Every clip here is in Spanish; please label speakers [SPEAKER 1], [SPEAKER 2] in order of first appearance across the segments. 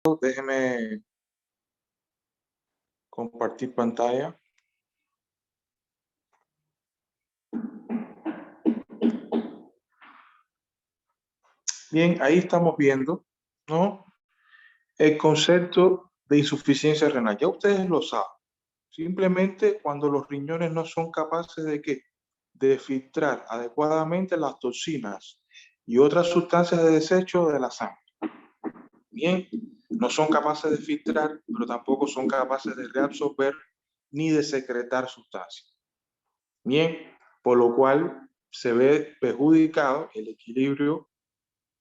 [SPEAKER 1] Déjeme compartir pantalla. Bien, ahí estamos viendo, ¿no?, el concepto de insuficiencia renal. Ya ustedes lo saben. Simplemente cuando los riñones no son capaces de ¿qué? De filtrar adecuadamente las toxinas y otras sustancias de desecho de la sangre. Bien, no son capaces de filtrar, pero tampoco son capaces de reabsorber ni de secretar sustancias. Bien, por lo cual se ve perjudicado el equilibrio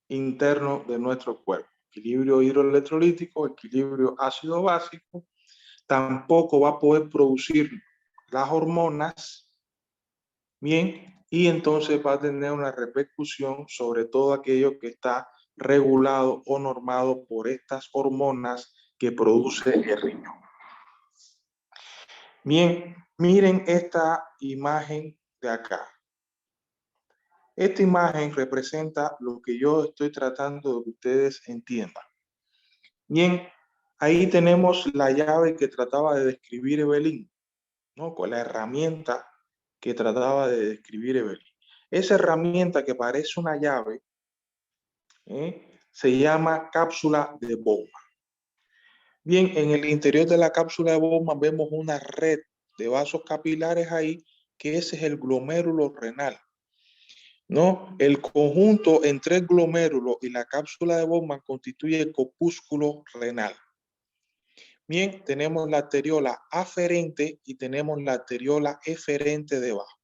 [SPEAKER 1] interno de nuestro cuerpo. Equilibrio hidroelectrolítico, equilibrio ácido básico, tampoco va a poder producir las hormonas, bien, y entonces va a tener una repercusión sobre todo aquello que está regulado o normado por estas hormonas que produce el riñón. Bien, miren esta imagen de acá. Esta imagen representa lo que yo estoy tratando de que ustedes entiendan. Bien, ahí tenemos la llave que trataba de describir Evelyn, ¿no?, con la herramienta que trataba de describir Evelyn. Esa herramienta que parece una llave, se llama cápsula de Bowman. Bien, en el interior de la cápsula de Bowman vemos una red de vasos capilares ahí, que ese es el glomérulo renal, ¿no? El conjunto entre el glomérulo y la cápsula de Bowman constituye el corpúsculo renal. Bien, tenemos la arteriola aferente y tenemos la arteriola eferente debajo.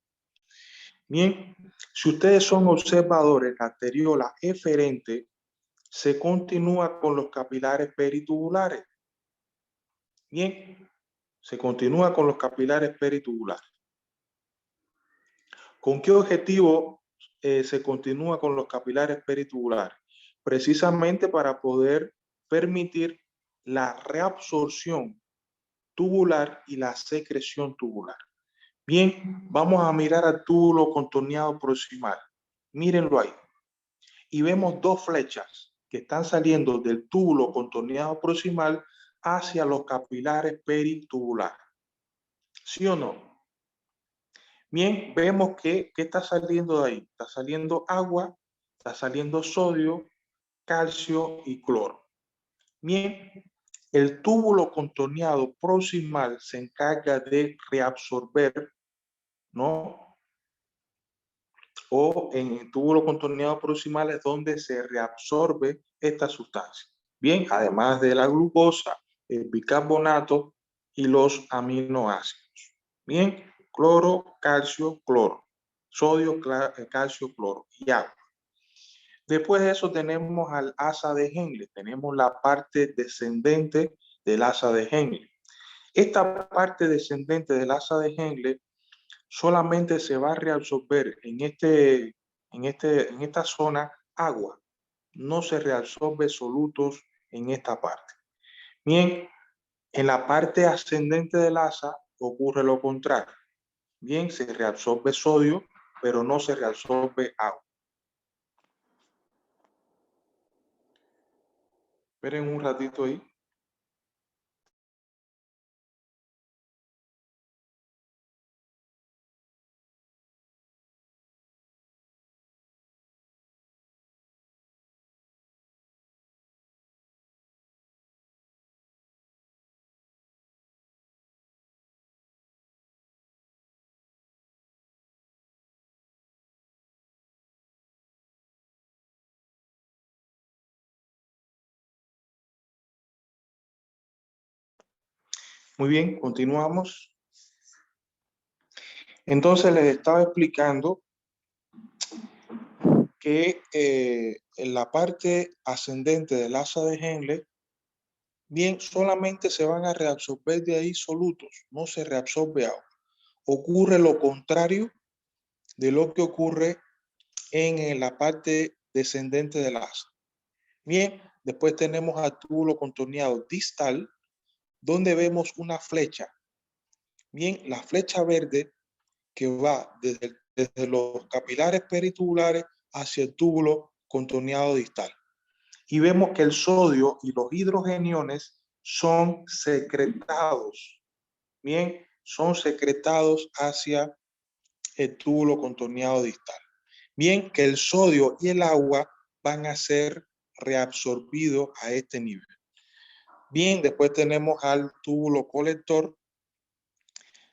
[SPEAKER 1] Bien, si ustedes son observadores, la arteriola eferente se continúa con los capilares peritubulares. Bien, se continúa con los capilares peritubulares. ¿Con qué objetivo se continúa con los capilares peritubulares? Precisamente para poder permitir la reabsorción tubular y la secreción tubular. Bien, vamos a mirar al túbulo contorneado proximal. Mírenlo ahí. Y vemos dos flechas que están saliendo del túbulo contorneado proximal hacia los capilares peritubulares. ¿Sí o no? Bien, vemos que está saliendo de ahí. Está saliendo agua, está saliendo sodio, calcio y cloro. Bien, el túbulo contorneado proximal se encarga de reabsorber, ¿no? O en el túbulo contorneado proximal es donde se reabsorbe esta sustancia. Bien, además de la glucosa, el bicarbonato y los aminoácidos. Bien, cloro, calcio, cloro. Sodio, calcio, cloro y agua. Después de eso tenemos al asa de Henle. Tenemos la parte descendente del asa de Henle. Esta parte descendente del asa de Henle solamente se va a reabsorber en esta zona agua. No se reabsorbe solutos en esta parte. Bien, en la parte ascendente del asa ocurre lo contrario. Bien, se reabsorbe sodio, pero no se reabsorbe agua. Esperen un ratito ahí. Muy bien, continuamos. Entonces les estaba explicando que en la parte ascendente del asa de Henle, bien, solamente se van a reabsorber de ahí solutos, no se reabsorbe agua. Ocurre lo contrario de lo que ocurre en la parte descendente del asa. Bien, después tenemos al túbulo contorneado distal, donde vemos una flecha. Bien, la flecha verde que va desde los capilares peritubulares hacia el túbulo contorneado distal. y vemos que el sodio y los hidrogeniones son secretados. Bien, son secretados hacia el túbulo contorneado distal. Bien, que el sodio y el agua van a ser reabsorbidos a este nivel. Bien, después tenemos al túbulo colector,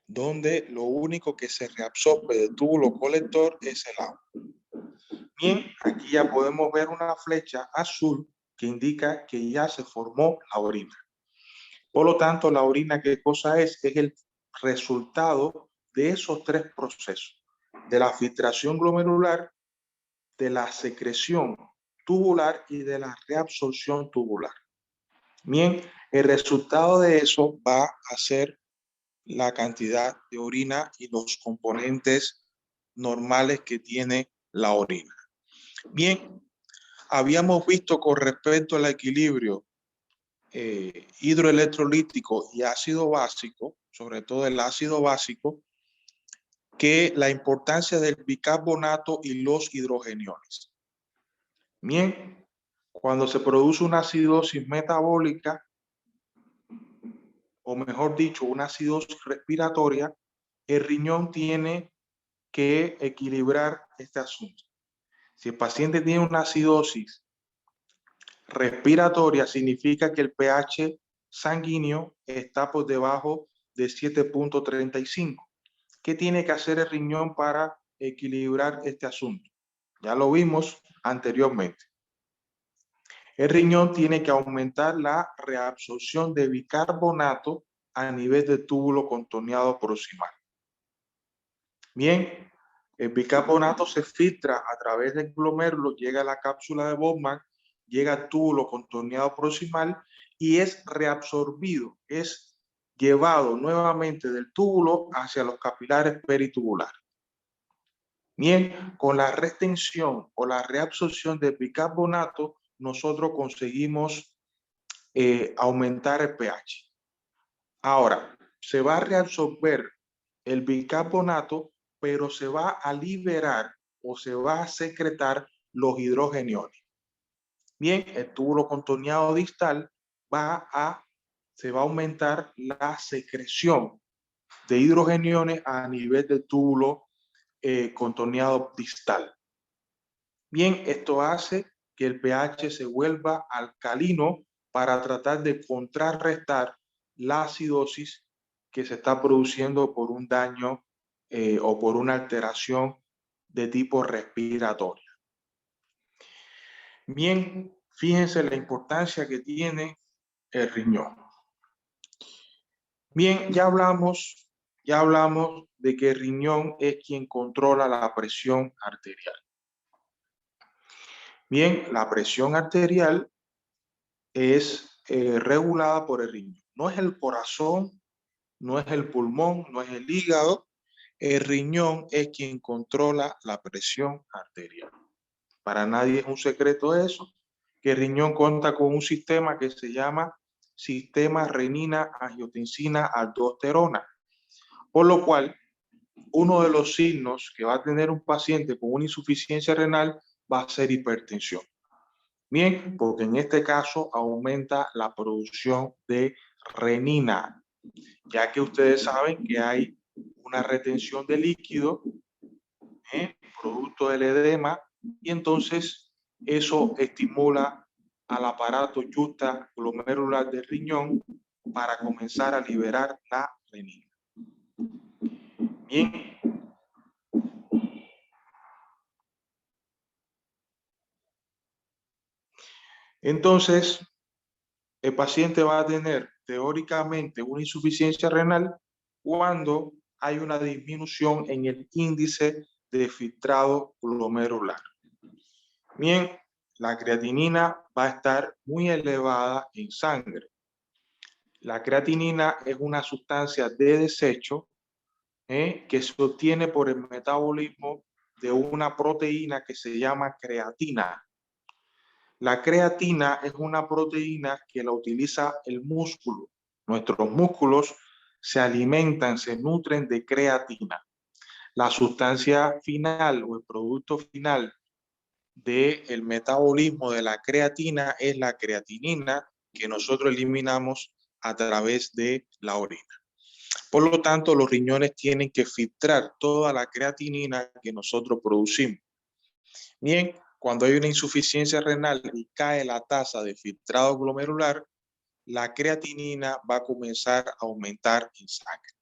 [SPEAKER 1] donde lo único que se reabsorbe del túbulo colector es el agua. Bien, aquí ya podemos ver una flecha azul que indica que ya se formó la orina. Por lo tanto, la orina, ¿qué cosa es? Es el resultado de esos tres procesos, de la filtración glomerular, de la secreción tubular y de la reabsorción tubular. Bien, el resultado de eso va a ser la cantidad de orina y los componentes normales que tiene la orina. Bien, habíamos visto con respecto al equilibrio hidroelectrolítico y ácido básico, sobre todo el ácido básico, que la importancia del bicarbonato y los hidrogeniones. Bien, cuando se produce una acidosis metabólica, o mejor dicho, una acidosis respiratoria, el riñón tiene que equilibrar este asunto. Si el paciente tiene una acidosis respiratoria, significa que el pH sanguíneo está por debajo de 7.35. ¿Qué tiene que hacer el riñón para equilibrar este asunto? Ya lo vimos anteriormente. El riñón tiene que aumentar la reabsorción de bicarbonato a nivel del túbulo contorneado proximal. Bien, el bicarbonato se filtra a través del glomérulo, llega a la cápsula de Bowman, llega al túbulo contorneado proximal y es reabsorbido, es llevado nuevamente del túbulo hacia los capilares peritubulares. Bien, con la retención o la reabsorción de bicarbonato, nosotros conseguimos aumentar el pH. Ahora, se va a reabsorber el bicarbonato, pero se va a liberar o se va a secretar los hidrogeniones. Bien, el túbulo contorneado distal se va a aumentar la secreción de hidrogeniones a nivel del túbulo contorneado distal. Bien, esto hace que el pH se vuelva alcalino para tratar de contrarrestar la acidosis que se está produciendo por un daño o por una alteración de tipo respiratorio. Bien, fíjense la importancia que tiene el riñón. Bien, ya hablamos de que el riñón es quien controla la presión arterial. Bien, la presión arterial es regulada por el riñón. No es el corazón, no es el pulmón, no es el hígado. El riñón es quien controla la presión arterial. Para nadie es un secreto eso, que el riñón cuenta con un sistema que se llama sistema renina-angiotensina-aldosterona, por lo cual uno de los signos que va a tener un paciente con una insuficiencia renal va a ser hipertensión. Bien, porque en este caso aumenta la producción de renina, ya que ustedes saben que hay una retención de líquido, producto del edema, y entonces eso estimula al aparato yuta glomerular del riñón para comenzar a liberar la renina. Bien. Entonces, el paciente va a tener teóricamente una insuficiencia renal cuando hay una disminución en el índice de filtrado glomerular. Bien, la creatinina va a estar muy elevada en sangre. La creatinina es una sustancia de desecho que se obtiene por el metabolismo de una proteína que se llama creatina. La creatina es una proteína que la utiliza el músculo. Nuestros músculos se alimentan, se nutren de creatina. La sustancia final o el producto final del metabolismo de la creatina es la creatinina que nosotros eliminamos a través de la orina. Por lo tanto, los riñones tienen que filtrar toda la creatinina que nosotros producimos. Bien, cuando hay una insuficiencia renal y cae la tasa de filtrado glomerular, la creatinina va a comenzar a aumentar en sangre.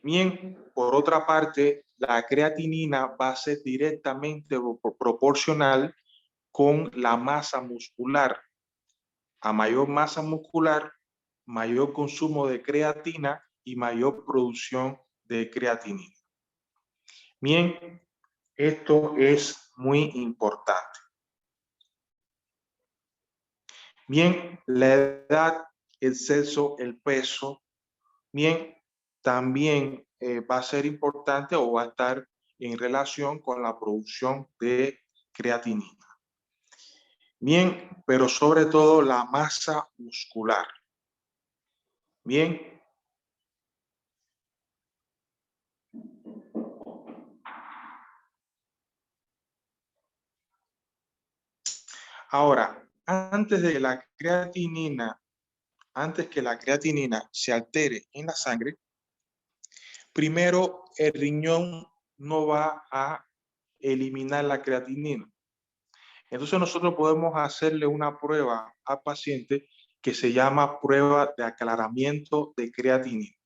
[SPEAKER 1] Bien, por otra parte, la creatinina va a ser directamente proporcional con la masa muscular. A mayor masa muscular, mayor consumo de creatina y mayor producción de creatinina. Bien, esto es muy importante. Bien, la edad, el sexo, el peso, bien, también va a ser importante o va a estar en relación con la producción de creatinina. Bien, pero sobre todo la masa muscular. Bien. Ahora, antes que la creatinina se altere en la sangre, primero el riñón no va a eliminar la creatinina. Entonces nosotros podemos hacerle una prueba al paciente que se llama prueba de aclaramiento de creatinina.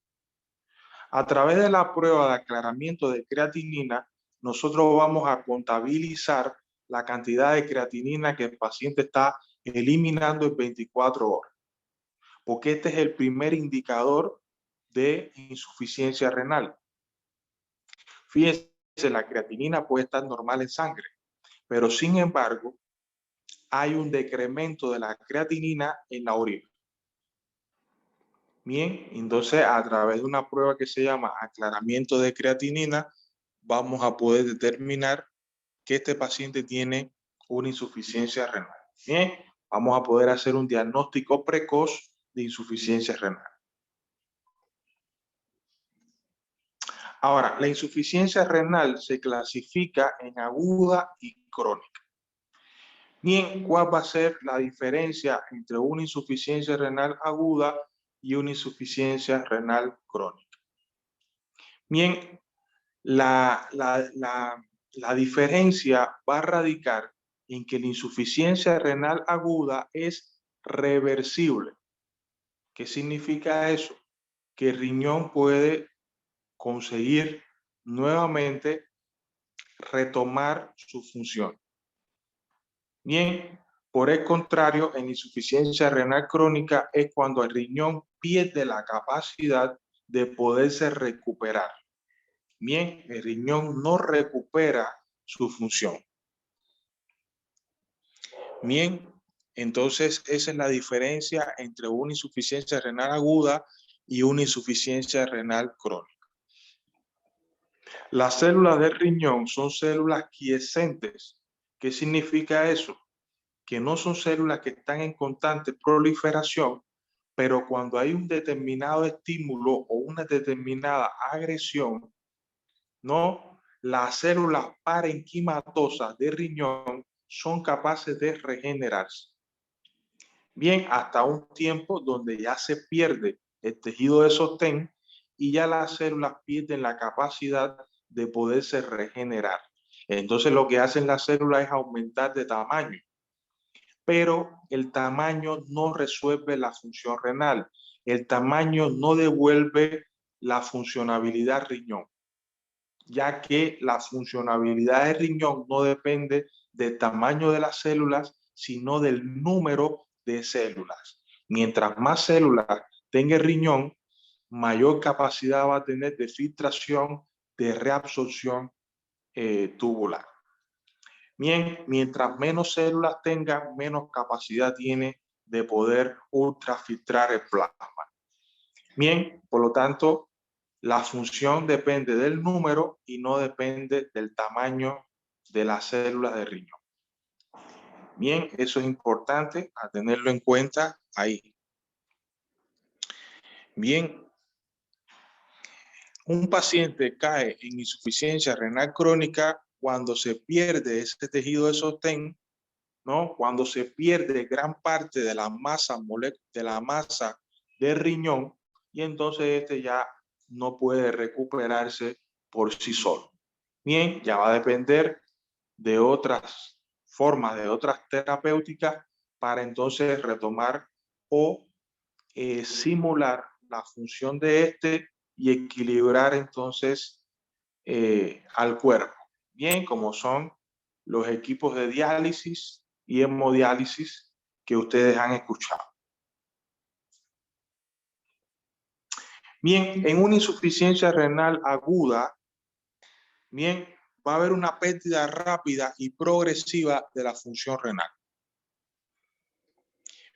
[SPEAKER 1] A través de la prueba de aclaramiento de creatinina, nosotros vamos a contabilizar la cantidad de creatinina que el paciente está eliminando en 24 horas. Porque este es el primer indicador de insuficiencia renal. Fíjense, la creatinina puede estar normal en sangre, pero sin embargo, hay un decremento de la creatinina en la orina. Bien, entonces a través de una prueba que se llama aclaramiento de creatinina, vamos a poder determinar que este paciente tiene una insuficiencia renal. Bien, vamos a poder hacer un diagnóstico precoz de insuficiencia renal. Ahora, la insuficiencia renal se clasifica en aguda y crónica. Bien, ¿cuál va a ser la diferencia entre una insuficiencia renal aguda y una insuficiencia renal crónica? Bien, la diferencia va a radicar en que la insuficiencia renal aguda es reversible. ¿Qué significa eso? Que el riñón puede conseguir nuevamente retomar su función. Bien, por el contrario, en insuficiencia renal crónica es cuando el riñón pierde la capacidad de poderse recuperar. Bien, el riñón no recupera su función. Bien, entonces esa es la diferencia entre una insuficiencia renal aguda y una insuficiencia renal crónica. Las células del riñón son células quiescentes. ¿Qué significa eso? Que no son células que están en constante proliferación, pero cuando hay un determinado estímulo o una determinada agresión, ¿no? Las células parenquimatosas del riñón son capaces de regenerarse. Bien, hasta un tiempo donde ya se pierde el tejido de sostén y ya las células pierden la capacidad de poderse regenerar. Entonces lo que hacen las células es aumentar de tamaño, pero el tamaño no resuelve la función renal. El tamaño no devuelve la funcionabilidad riñón, ya que la funcionabilidad del riñón no depende del tamaño de las células, sino del número de células. Mientras más células tenga el riñón, mayor capacidad va a tener de filtración, de reabsorción tubular. Bien, mientras menos células tenga, menos capacidad tiene de poder ultrafiltrar el plasma. Bien, por lo tanto, la función depende del número y no depende del tamaño de las células de riñón. Bien, eso es importante a tenerlo en cuenta ahí. Bien, un paciente cae en insuficiencia renal crónica cuando se pierde ese tejido de sostén, ¿no? Cuando se pierde gran parte de la masa del riñón, y entonces este ya no puede recuperarse por sí solo. Bien, ya va a depender de otras formas, de otras terapéuticas para entonces retomar o simular la función de este y equilibrar entonces al cuerpo. Bien, como son los equipos de diálisis y hemodiálisis que ustedes han escuchado. Bien, en una insuficiencia renal aguda, bien, va a haber una pérdida rápida y progresiva de la función renal.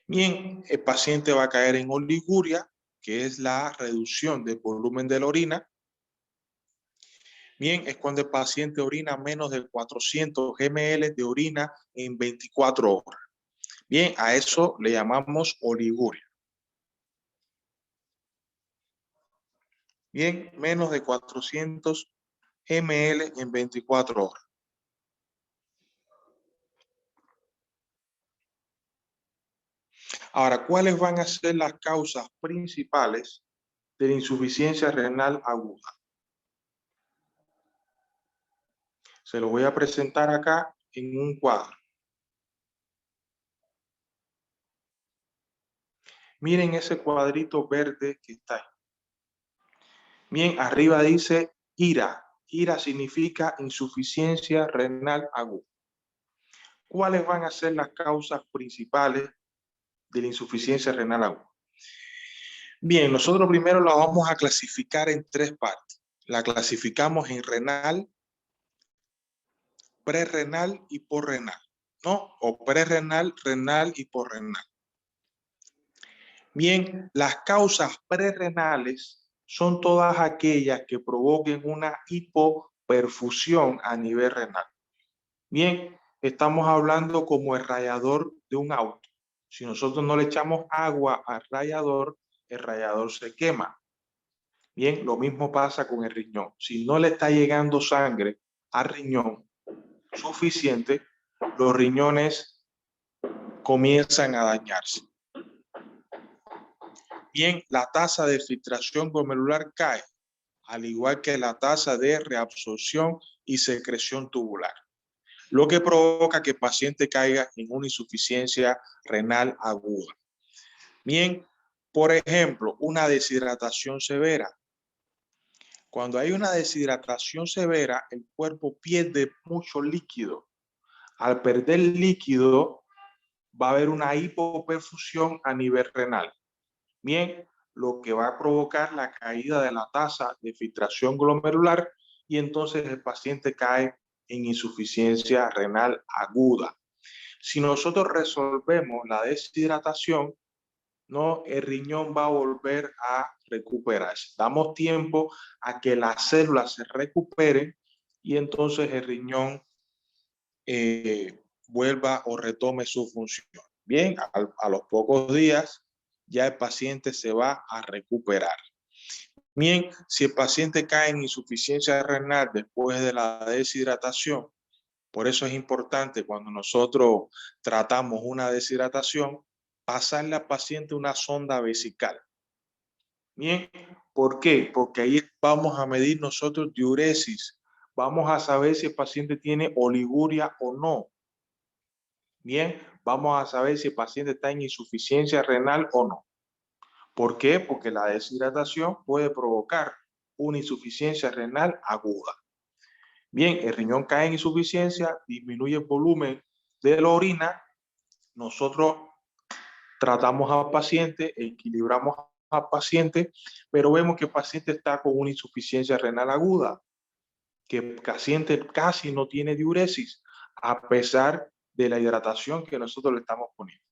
[SPEAKER 1] Bien, el paciente va a caer en oliguria, que es la reducción del volumen de la orina. Bien, es cuando el paciente orina menos de 400 ml de orina en 24 horas. Bien, a eso le llamamos oliguria. Bien, menos de 400 ml en 24 horas. Ahora, ¿cuáles van a ser las causas principales de la insuficiencia renal aguda? Se lo voy a presentar acá en un cuadro. Miren ese cuadrito verde que está ahí. Bien, arriba dice IRA. IRA significa insuficiencia renal aguda. ¿Cuáles van a ser las causas principales de la insuficiencia renal aguda? Bien, nosotros primero la vamos a clasificar en tres partes. La clasificamos en renal, prerrenal y porrenal, ¿no? O prerrenal, renal y porrenal. Bien, las causas prerrenales son todas aquellas que provoquen una hipoperfusión a nivel renal. Bien, estamos hablando como el radiador de un auto. Si nosotros no le echamos agua al radiador, el radiador se quema. Bien, lo mismo pasa con el riñón. Si no le está llegando sangre al riñón suficiente, los riñones comienzan a dañarse. Bien, la tasa de filtración glomerular cae, al igual que la tasa de reabsorción y secreción tubular, lo que provoca que el paciente caiga en una insuficiencia renal aguda. Bien, por ejemplo, una deshidratación severa. Cuando hay una deshidratación severa, el cuerpo pierde mucho líquido. Al perder líquido, va a haber una hipoperfusión a nivel renal. Bien, lo que va a provocar la caída de la tasa de filtración glomerular y entonces el paciente cae en insuficiencia renal aguda. Si nosotros resolvemos la deshidratación, ¿no? El riñón va a volver a recuperarse. Damos tiempo a que las células se recuperen y entonces el riñón vuelva o retome su función. Bien, a los pocos días ya el paciente se va a recuperar. Bien, si el paciente cae en insuficiencia renal después de la deshidratación, por eso es importante cuando nosotros tratamos una deshidratación, pasarle al paciente una sonda vesical. Bien, ¿por qué? Porque ahí vamos a medir nosotros diuresis. Vamos a saber si el paciente tiene oliguria o no. Bien, vamos a saber si el paciente está en insuficiencia renal o no. ¿Por qué? Porque la deshidratación puede provocar una insuficiencia renal aguda. Bien, el riñón cae en insuficiencia, disminuye el volumen de la orina. Nosotros tratamos al paciente, equilibramos al paciente, pero vemos que el paciente está con una insuficiencia renal aguda, que el paciente casi no tiene diuresis, a pesar de la hidratación que nosotros le estamos poniendo.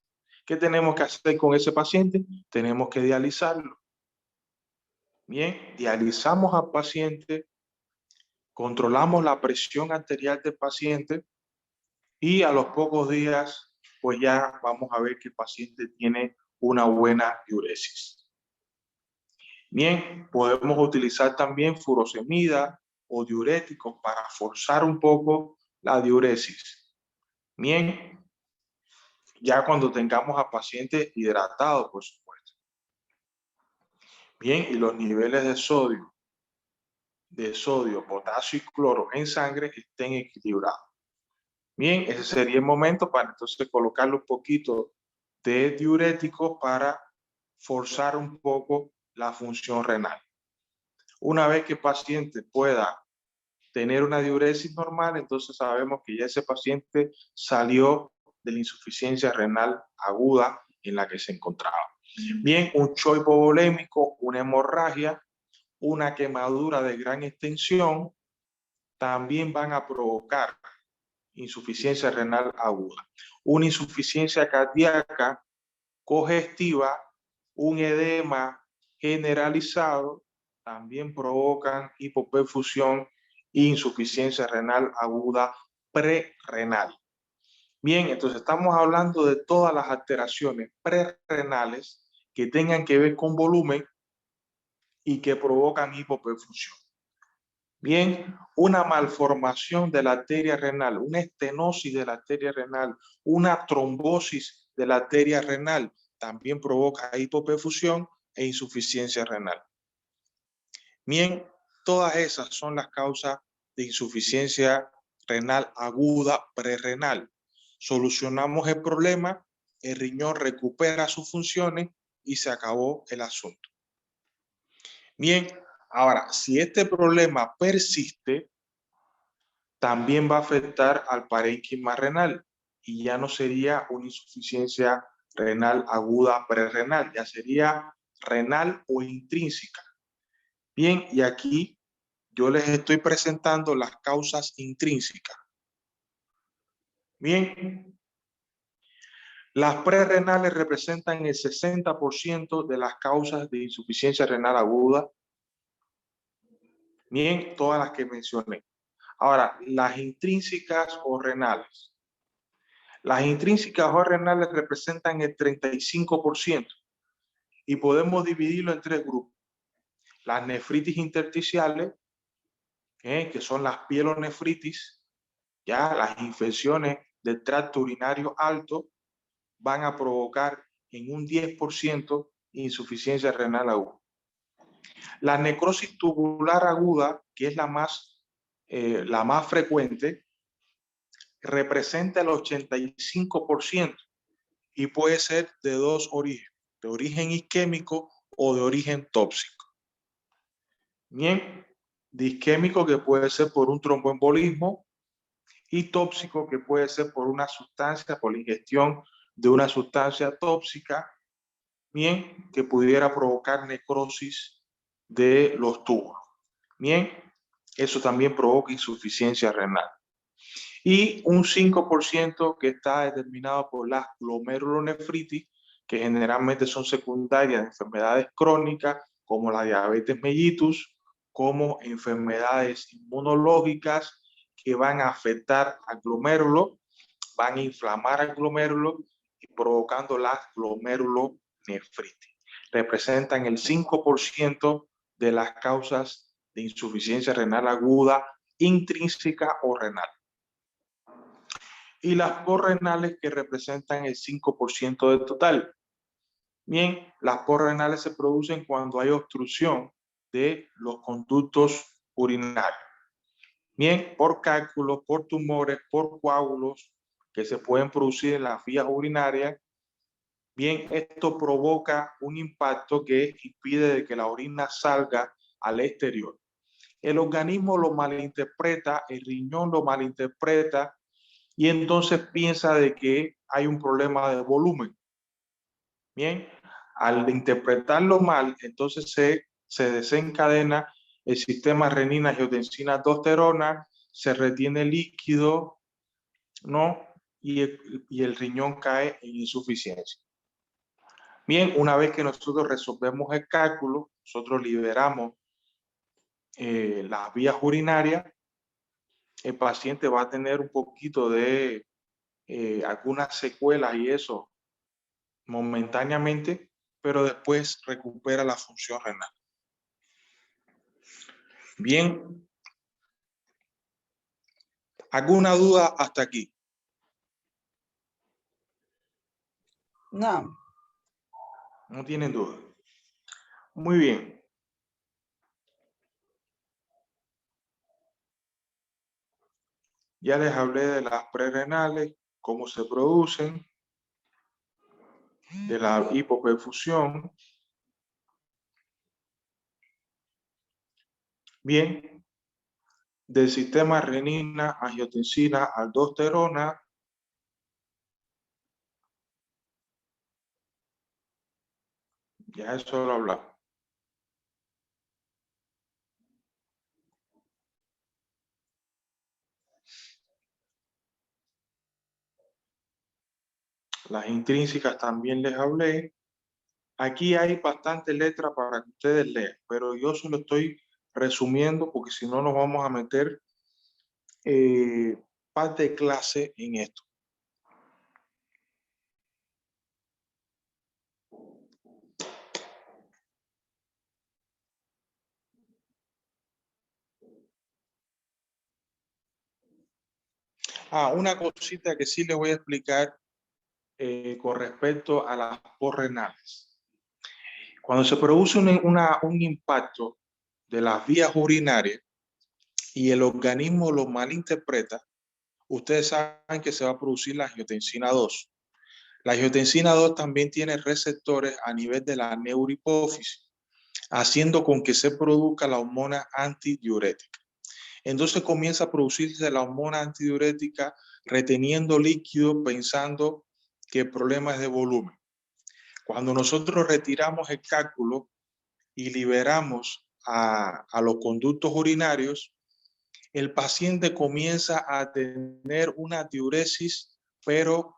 [SPEAKER 1] ¿Qué tenemos que hacer con ese paciente? Tenemos que dializarlo. Bien, dializamos al paciente, controlamos la presión arterial del paciente y a los pocos días, pues ya vamos a ver que el paciente tiene una buena diuresis. Bien, podemos utilizar también furosemida, o diuréticos para forzar un poco la diuresis. Bien, ya cuando tengamos a pacientes hidratados, por supuesto. Bien, y los niveles de sodio, potasio y cloro en sangre estén equilibrados. Bien, ese sería el momento para entonces colocarle un poquito de diurético para forzar un poco la función renal. Una vez que el paciente pueda tener una diuresis normal, entonces sabemos que ya ese paciente salió de la insuficiencia renal aguda en la que se encontraba. Bien, un shock hipovolémico, una hemorragia, una quemadura de gran extensión, también van a provocar insuficiencia renal aguda. Una insuficiencia cardíaca congestiva, un edema generalizado, también provocan hipoperfusión e insuficiencia renal aguda prerrenal. Bien, entonces estamos hablando de todas las alteraciones prerrenales que tengan que ver con volumen y que provocan hipoperfusión. Bien, una malformación de la arteria renal, una estenosis de la arteria renal, una trombosis de la arteria renal también provoca hipoperfusión e insuficiencia renal. Bien, todas esas son las causas de insuficiencia renal aguda prerrenal. Solucionamos el problema, el riñón recupera sus funciones y se acabó el asunto. Bien, ahora, si este problema persiste, también va a afectar al parénquima renal y ya no sería una insuficiencia renal aguda prerrenal, ya sería renal o intrínseca. Bien, y aquí yo les estoy presentando las causas intrínsecas. Bien, las prerrenales representan el 60% de las causas de insuficiencia renal aguda. Bien, todas las que mencioné. Ahora, las intrínsecas o renales. Las intrínsecas o renales representan el 35% y podemos dividirlo en tres grupos. Las nefritis intersticiales, que son las pielonefritis, ya las infecciones del tracto urinario alto van a provocar en un 10% insuficiencia renal aguda. La necrosis tubular aguda, que es la más frecuente, representa el 85% y puede ser de dos orígenes, de origen isquémico o de origen tóxico. Bien, de isquémico que puede ser por un tromboembolismo y tóxico que puede ser por una sustancia, por la ingestión de una sustancia tóxica, bien, que pudiera provocar necrosis de los tubos. Bien, eso también provoca insuficiencia renal. Y un 5% que está determinado por las glomerulonefritis, que generalmente son secundarias de enfermedades crónicas como la diabetes mellitus, como enfermedades inmunológicas que van a afectar al glomérulo, van a inflamar al glomérulo y provocando las glomerulonefritis. Representan el 5% de las causas de insuficiencia renal aguda, intrínseca o renal. Y las porrenales que representan el 5% del total. Bien, las porrenales se producen cuando hay obstrucción de los conductos urinarios. Bien, por cálculos, por tumores, por coágulos que se pueden producir en las vías urinarias. Bien, esto provoca un impacto que impide que la orina salga al exterior. El organismo lo malinterpreta, el riñón lo malinterpreta y entonces piensa de que hay un problema de volumen. Bien, al interpretarlo mal, entonces se desencadena el sistema renina-angiotensina-aldosterona, se retiene líquido, ¿no? Y el riñón cae en insuficiencia. Bien, una vez que nosotros resolvemos el cálculo, nosotros liberamos las vías urinarias, el paciente va a tener un poquito de algunas secuelas y eso momentáneamente, pero después recupera la función renal. Bien, ¿Alguna duda hasta aquí?
[SPEAKER 2] No.
[SPEAKER 1] No tienen duda. Muy bien. Ya les hablé de las prerrenales, cómo se producen, de la hipoperfusión. Bien, del sistema renina, angiotensina, aldosterona. Ya eso lo hablamos. Las intrínsecas también les hablé. Aquí hay bastante letra para que ustedes lean, pero yo se lo estoy resumiendo porque si no nos vamos a meter parte de clase en esto. Una cosita que sí les voy a explicar con respecto a las porrenales. Cuando se produce un impacto de las vías urinarias y el organismo lo malinterpreta, ustedes saben que se va a producir la angiotensina 2. La angiotensina 2 también tiene receptores a nivel de la neurohipófisis, haciendo con que se produzca la hormona antidiurética. Entonces comienza a producirse la hormona antidiurética reteniendo líquido pensando que el problema es de volumen. Cuando nosotros retiramos el cálculo y liberamos a los conductos urinarios, el paciente comienza a tener una diuresis, pero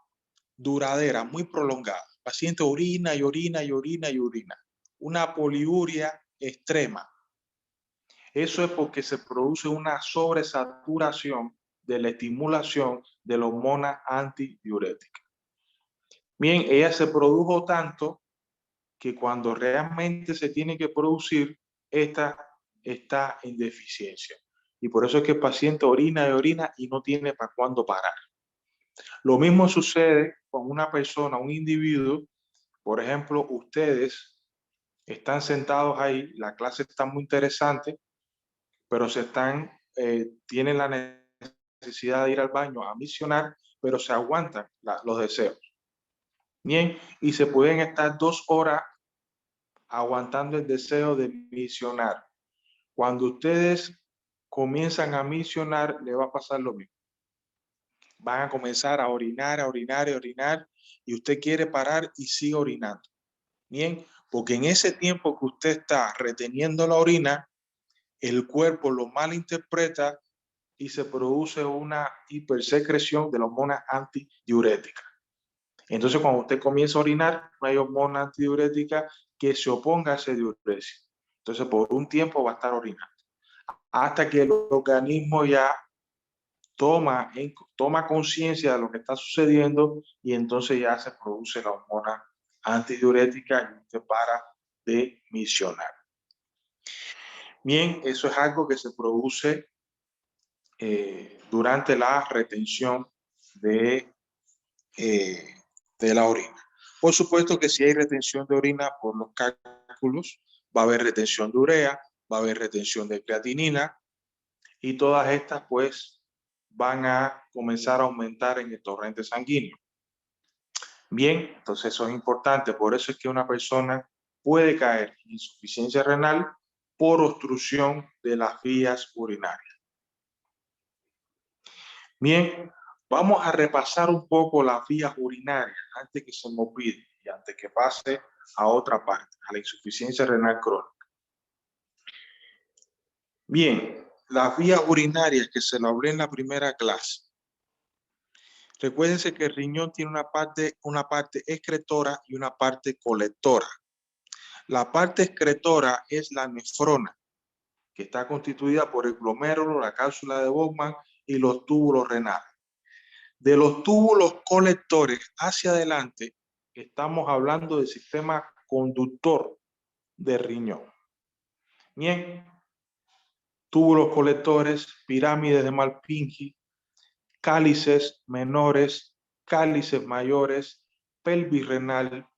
[SPEAKER 1] duradera, muy prolongada. El paciente orina y orina y orina y orina. Una poliuria extrema. Eso es porque se produce una sobresaturación de la estimulación de la hormona antidiurética. Bien, ella se produjo tanto que cuando realmente se tiene que producir, esta está en deficiencia. Y por eso es que el paciente orina y orina y no tiene para cuándo parar. Lo mismo sucede con una persona, un individuo. Por ejemplo, ustedes están sentados ahí, la clase está muy interesante, pero tienen la necesidad de ir al baño a misionar, pero se aguantan los deseos. Bien, y se pueden estar 2 horas aguantando el deseo de misionar. Cuando ustedes comienzan a misionar, le va a pasar lo mismo. Van a comenzar a orinar, a orinar, a orinar, y usted quiere parar y sigue orinando. Bien, porque en ese tiempo que usted está reteniendo la orina, el cuerpo lo malinterpreta y se produce una hipersecreción de la hormona antidiurética. Entonces, cuando usted comienza a orinar, no hay hormona antidiurética que se oponga a esa diuresis. Entonces, por un tiempo va a estar orinando. Hasta que el organismo ya toma conciencia de lo que está sucediendo y entonces ya se produce la hormona antidiurética y usted para de misionar. Bien, eso es algo que se produce durante la retención de, de la orina. Por supuesto que si hay retención de orina por los cálculos, va a haber retención de urea, va a haber retención de creatinina y todas estas pues van a comenzar a aumentar en el torrente sanguíneo. Bien, entonces eso es importante, por eso es que una persona puede caer en insuficiencia renal por obstrucción de las vías urinarias. Bien, vamos a repasar un poco las vías urinarias antes que se me olvide y antes que pase a otra parte, a la insuficiencia renal crónica. Bien, las vías urinarias que se lo hablé en la primera clase. Recuérdense que el riñón tiene una parte excretora y una parte colectora. La parte excretora es la nefrona, que está constituida por el glomérulo, la cápsula de Bowman y los túbulos renales. De los túbulos colectores hacia adelante, estamos hablando del sistema conductor del riñón. Bien, túbulos colectores, pirámides de Malpighi, cálices menores, cálices mayores, pelvis renal,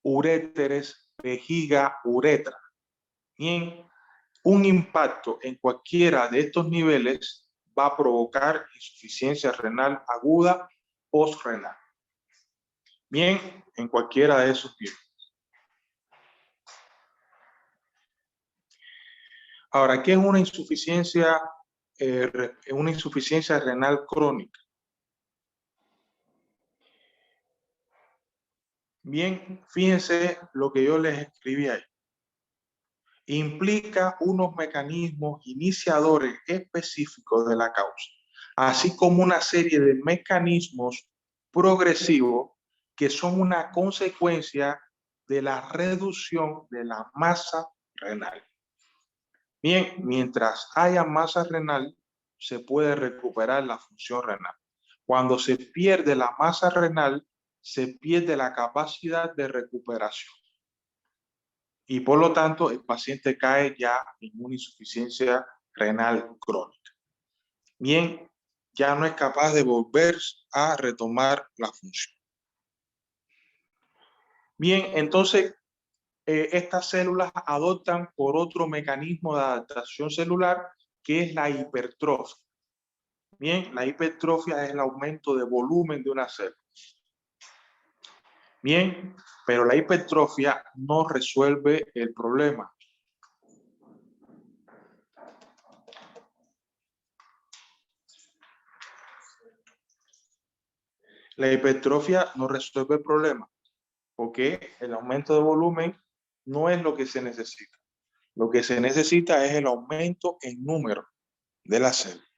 [SPEAKER 1] uréteres, vejiga, uretra. Bien, un impacto en cualquiera de estos niveles va a provocar insuficiencia renal aguda postrenal. Bien, en cualquiera de esos niveles. Ahora, ¿qué es una insuficiencia renal crónica? Bien, fíjense lo que yo les escribí ahí. Implica unos mecanismos iniciadores específicos de la causa, así como una serie de mecanismos progresivos que son una consecuencia de la reducción de la masa renal. Bien, mientras haya masa renal, se puede recuperar la función renal. Cuando se pierde la masa renal, se pierde la capacidad de recuperación. Y por lo tanto, el paciente cae ya en una insuficiencia renal crónica. Bien, ya no es capaz de volver a retomar la función. Bien, entonces, estas células adoptan por otro mecanismo de adaptación celular que es la hipertrofia. Bien, la hipertrofia es el aumento de volumen de una célula. Bien, pero la hipertrofia no resuelve el problema. La hipertrofia no resuelve el problema porque el aumento de volumen no es lo que se necesita. Lo que se necesita es el aumento en número de la célula.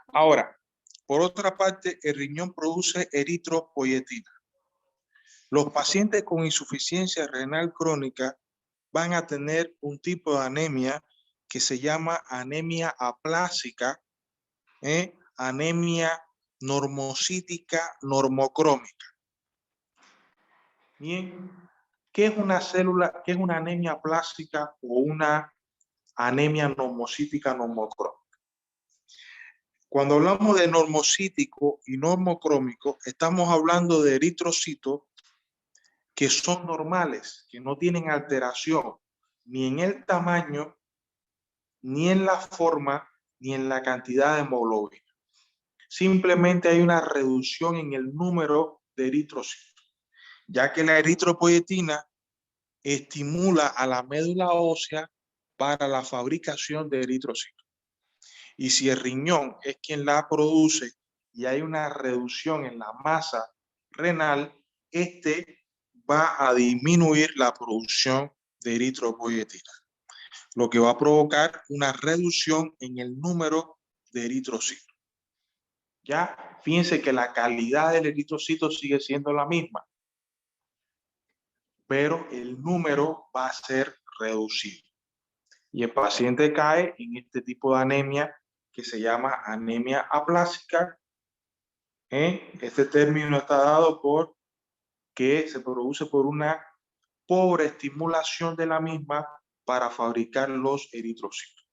[SPEAKER 1] Ahora, por otra parte, el riñón produce eritropoyetina. Los pacientes con insuficiencia renal crónica van a tener un tipo de anemia que se llama anemia aplásica, anemia normocítica normocrómica. Bien, ¿qué es una célula, qué es una anemia aplásica o una anemia normocítica normocrómica? Cuando hablamos de normocítico y normocrómico, estamos hablando de eritrocitos que son normales, que no tienen alteración ni en el tamaño, ni en la forma, ni en la cantidad de hemoglobina. Simplemente hay una reducción en el número de eritrocitos, ya que la eritropoyetina estimula a la médula ósea para la fabricación de eritrocitos. Y si el riñón es quien la produce y hay una reducción en la masa renal, este va a disminuir la producción de eritropoyetina, lo que va a provocar una reducción en el número de eritrocitos. Ya, fíjense que la calidad del eritrocito sigue siendo la misma, pero el número va a ser reducido. Y el paciente cae en este tipo de anemia que se llama anemia aplásica. Este término está dado por que se produce por una pobre estimulación de la misma para fabricar los eritrocitos.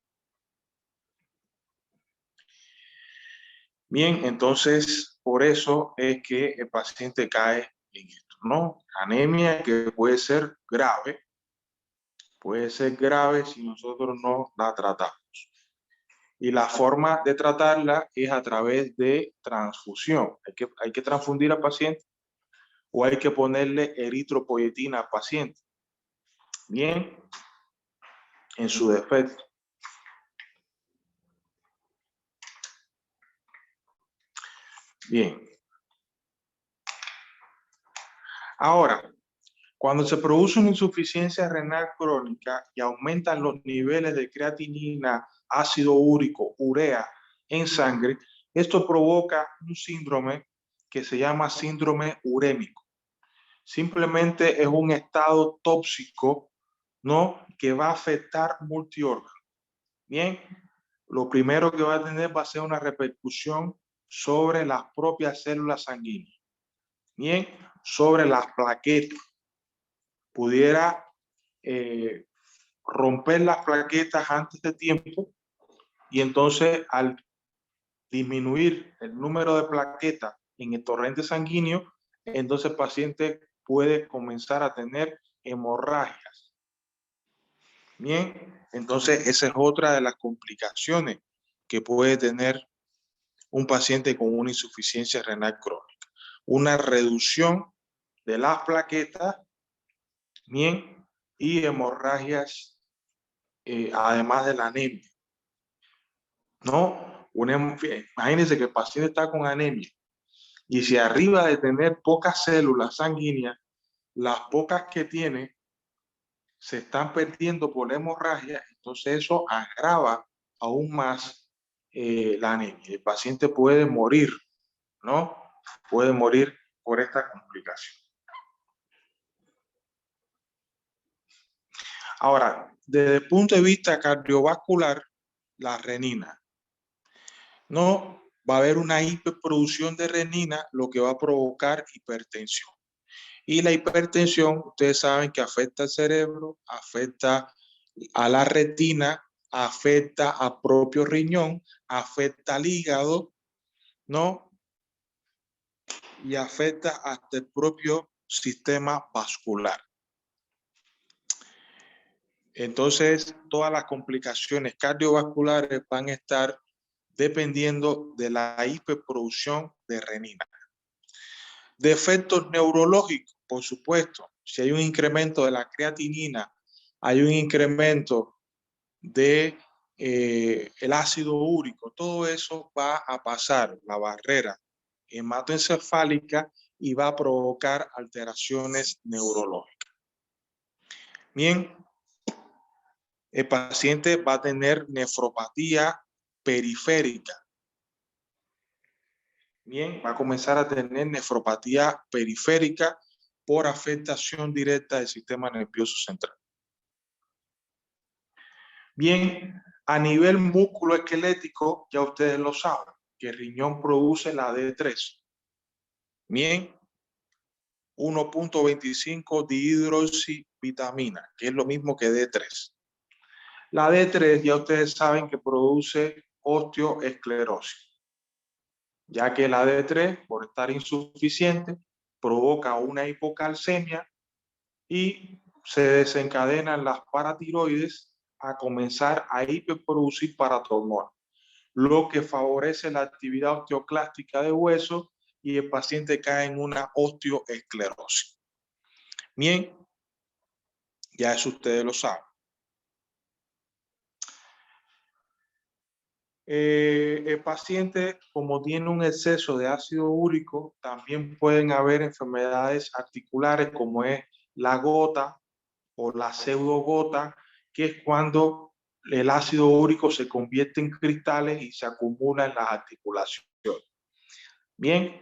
[SPEAKER 1] Bien, entonces por eso es que el paciente cae en esto, ¿no? Anemia que puede ser grave si nosotros no la tratamos. Y la forma de tratarla es a través de transfusión. Hay que transfundir al paciente o hay que ponerle eritropoyetina al paciente. Bien, en su defecto. Bien. Ahora, cuando se produce una insuficiencia renal crónica y aumentan los niveles de creatinina, ácido úrico, urea en sangre, esto provoca un síndrome que se llama síndrome urémico. Simplemente es un estado tóxico, ¿no?, que va a afectar multiórganos. Bien, lo primero que va a tener va a ser una repercusión sobre las propias células sanguíneas. Bien, sobre las plaquetas. Pudiera romper las plaquetas antes de tiempo y entonces al disminuir el número de plaquetas en el torrente sanguíneo, entonces el paciente puede comenzar a tener hemorragias. Bien, entonces esa es otra de las complicaciones que puede tener un paciente con una insuficiencia renal crónica. Una reducción de las plaquetas, bien, y hemorragias, además de la anemia. No, imagínense que el paciente está con anemia y si arriba de tener pocas células sanguíneas, las pocas que tiene se están perdiendo por la hemorragia, entonces eso agrava aún más la anemia. El paciente puede morir, ¿no? Puede morir por esta complicación. Ahora, desde el punto de vista cardiovascular, la renina. No va a haber una hiperproducción de renina, lo que va a provocar hipertensión. Y la hipertensión, ustedes saben que afecta al cerebro, afecta a la retina, afecta al propio riñón, afecta al hígado, ¿no? Y afecta hasta el propio sistema vascular. Entonces, todas las complicaciones cardiovasculares van a estar dependiendo de la hiperproducción de renina. De efectos neurológicos, por supuesto, si hay un incremento de la creatinina, hay un incremento de el ácido úrico, todo eso va a pasar la barrera hematoencefálica y va a provocar alteraciones neurológicas. Bien, el paciente va a tener nefropatía periférica. Bien, va a comenzar a tener nefropatía periférica por afectación directa del sistema nervioso central. Bien, a nivel músculo-esquelético, ya ustedes lo saben, que el riñón produce la D3. Bien, 1.25 dihidroxivitamina, que es lo mismo que D3. La D3 ya ustedes saben que produce osteoesclerosis, ya que la D3, por estar insuficiente, provoca una hipocalcemia y se desencadenan las paratiroides a comenzar a hiperproducir paratormona, lo que favorece la actividad osteoclástica de hueso y el paciente cae en una osteoesclerosis. Bien, ya eso ustedes lo saben. El paciente, como tiene un exceso de ácido úrico, también pueden haber enfermedades articulares como es la gota o la pseudogota, que es cuando el ácido úrico se convierte en cristales y se acumula en las articulaciones. Bien,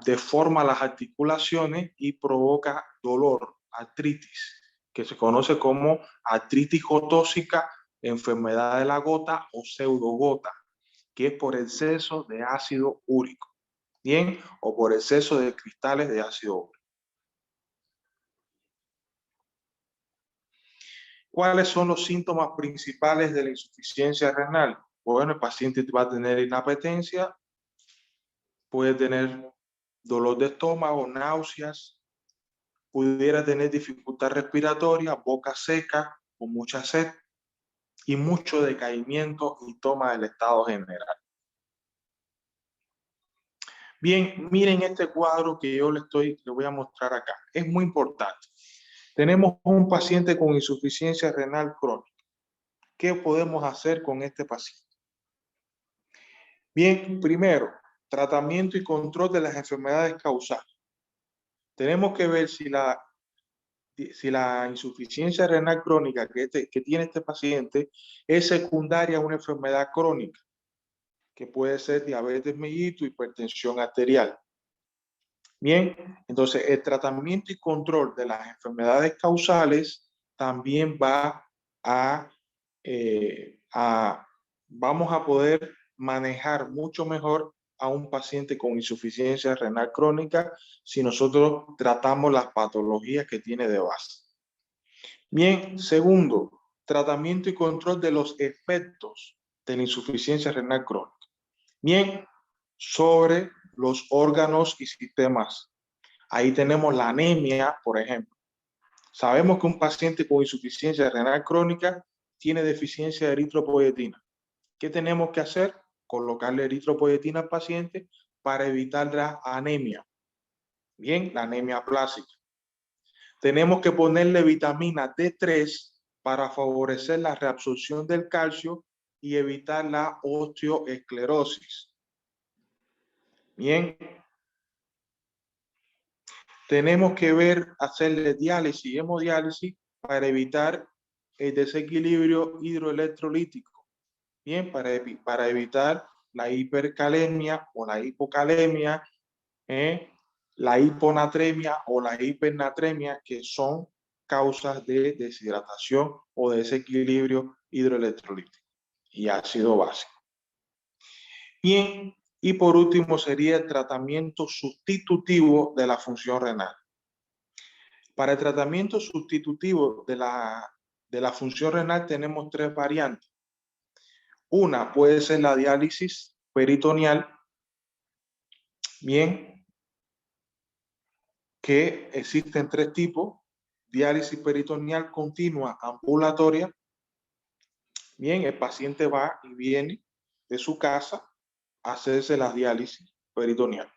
[SPEAKER 1] deforma las articulaciones y provoca dolor, artritis, que se conoce como artritis gotósica, enfermedad de la gota o pseudogota, que es por exceso de ácido úrico, bien, o por exceso de cristales de ácido úrico. ¿Cuáles son los síntomas principales de la insuficiencia renal? Bueno, el paciente va a tener inapetencia, puede tener dolor de estómago, náuseas, pudiera tener dificultad respiratoria, boca seca o mucha sed y mucho decaimiento y toma del estado general. Bien, miren este cuadro que yo le voy a mostrar acá. Es muy importante. Tenemos un paciente con insuficiencia renal crónica. ¿Qué podemos hacer con este paciente? Bien, primero, tratamiento y control de las enfermedades causales. Tenemos que ver si la insuficiencia renal crónica que tiene este paciente es secundaria a una enfermedad crónica, que puede ser diabetes mellitus, hipertensión arterial. Bien, entonces el tratamiento y control de las enfermedades causales también va vamos a poder manejar mucho mejor a un paciente con insuficiencia renal crónica si nosotros tratamos las patologías que tiene de base. Bien, segundo, tratamiento y control de los efectos de la insuficiencia renal crónica. Bien, sobre los órganos y sistemas. Ahí tenemos la anemia, por ejemplo. Sabemos que un paciente con insuficiencia renal crónica tiene deficiencia de eritropoyetina. ¿Qué tenemos que hacer? Colocarle eritropoyetina al paciente para evitar la anemia. Bien, la anemia plástica. Tenemos que ponerle vitamina D3 para favorecer la reabsorción del calcio y evitar la osteoesclerosis. Bien. Tenemos que hacerle diálisis y hemodiálisis para evitar el desequilibrio hidroelectrolítico. Bien, para evitar la hipercalemia o la hipocalemia, la hiponatremia o la hipernatremia, que son causas de deshidratación o desequilibrio hidroelectrolítico y ácido básico. Bien, y por último sería el tratamiento sustitutivo de la función renal. Para el tratamiento sustitutivo de la función renal tenemos 3 variantes. Una puede ser la diálisis peritoneal, bien, que existen 3 tipos: diálisis peritoneal continua ambulatoria. Bien, el paciente va y viene de su casa a hacerse la diálisis peritoneal.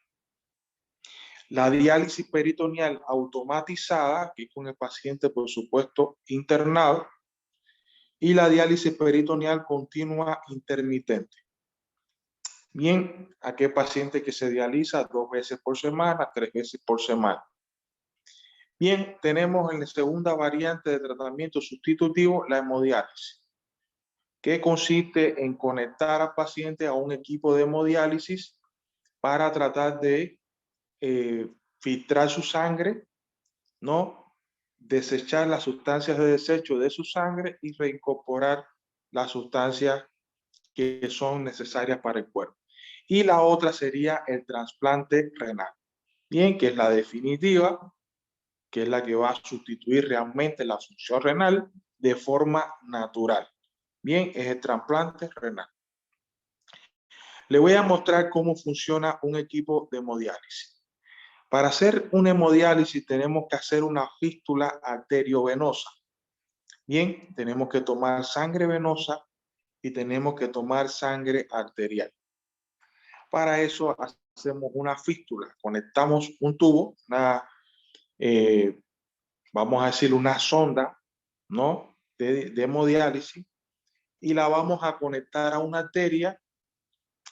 [SPEAKER 1] La diálisis peritoneal automatizada, que es con el paciente, por supuesto, internado, y la diálisis peritoneal continua intermitente. Bien, aquel paciente que se dializa 2 veces por semana, 3 veces por semana. Bien, tenemos en la segunda variante de tratamiento sustitutivo la hemodiálisis, que consiste en conectar al paciente a un equipo de hemodiálisis para tratar de filtrar su sangre, ¿no? Desechar las sustancias de desecho de su sangre y reincorporar las sustancias que son necesarias para el cuerpo. Y la otra sería el trasplante renal. Bien, que es la definitiva, que es la que va a sustituir realmente la función renal de forma natural. Bien, es el trasplante renal. Le voy a mostrar cómo funciona un equipo de hemodiálisis. Para hacer una hemodiálisis tenemos que hacer una fístula arteriovenosa. Bien, tenemos que tomar sangre venosa y tenemos que tomar sangre arterial. Para eso hacemos una fístula, conectamos un tubo, vamos a decir una sonda, ¿no? de hemodiálisis, y la vamos a conectar a una arteria,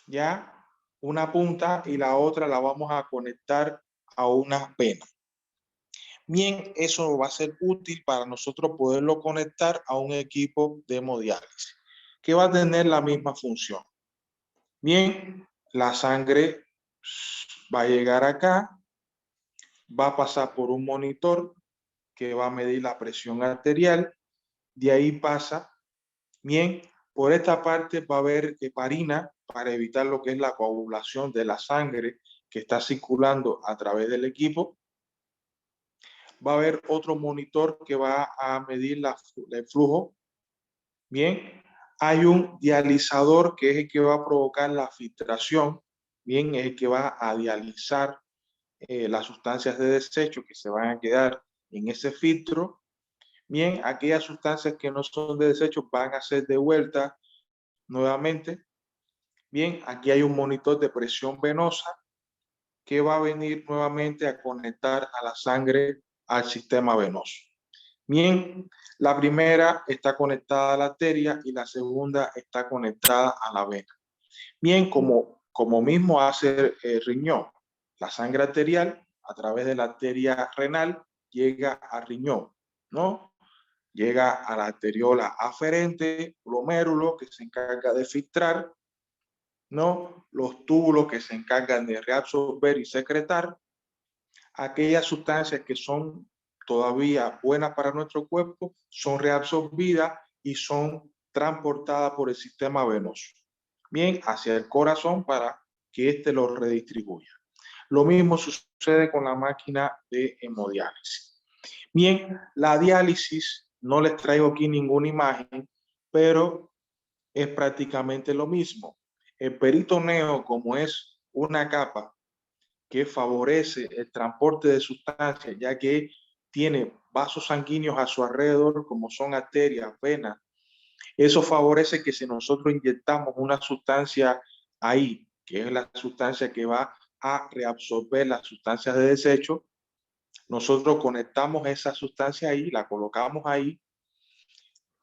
[SPEAKER 1] ya, una punta, y la otra la vamos a conectar a una vena. Bien, eso va a ser útil para nosotros poderlo conectar a un equipo de hemodiálisis, que va a tener la misma función. Bien, la sangre va a llegar acá, va a pasar por un monitor que va a medir la presión arterial, de ahí pasa, bien, por esta parte va a haber heparina para evitar lo que es la coagulación de la sangre que está circulando a través del equipo. Va a haber otro monitor que va a medir el flujo. Bien, hay un dializador que es el que va a provocar la filtración. Bien, es el que va a dializar las sustancias de desecho que se van a quedar en ese filtro. Bien, aquellas sustancias que no son de desecho van a ser devueltas nuevamente. Bien, aquí hay un monitor de presión venosa que va a venir nuevamente a conectar a la sangre al sistema venoso. Bien, la primera está conectada a la arteria y la segunda está conectada a la vena. Bien, como mismo hace el riñón, la sangre arterial a través de la arteria renal llega al riñón, ¿no? Llega a la arteriola aferente, glomérulo, que se encarga de filtrar, ¿no? Los túbulos que se encargan de reabsorber y secretar aquellas sustancias que son todavía buenas para nuestro cuerpo, son reabsorbidas y son transportadas por el sistema venoso, bien, hacia el corazón para que éste lo redistribuya. Lo mismo sucede con la máquina de hemodiálisis. Bien, la diálisis No les traigo aquí ninguna imagen, pero es prácticamente lo mismo. El peritoneo, como es una capa que favorece el transporte de sustancias, ya que tiene vasos sanguíneos a su alrededor, como son arterias, venas, eso favorece que si nosotros inyectamos una sustancia ahí, que es la sustancia que va a reabsorber las sustancias de desecho, nosotros conectamos esa sustancia ahí, la colocamos ahí,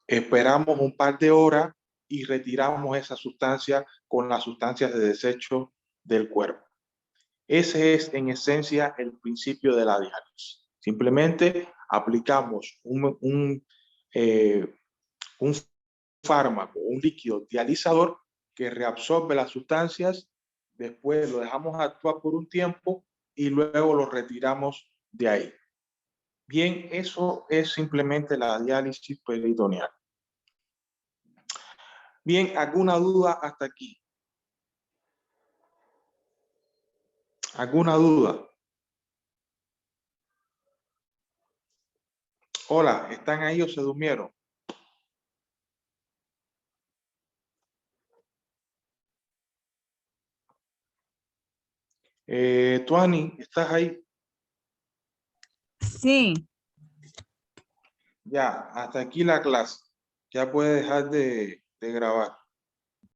[SPEAKER 1] esperamos un par de horas y retiramos esa sustancia con las sustancias de desecho del cuerpo. Ese es en esencia el principio de la diálisis. Simplemente aplicamos un fármaco, un líquido dializador que reabsorbe las sustancias, después lo dejamos actuar por un tiempo y luego lo retiramos de ahí. Bien, eso es simplemente la diálisis peritoneal. Bien, ¿alguna duda hasta aquí? ¿Alguna duda? Hola, ¿están ahí o se durmieron? Tuani, ¿estás ahí?
[SPEAKER 2] Sí,
[SPEAKER 1] Ya, hasta aquí la clase. Ya puede dejar de grabar.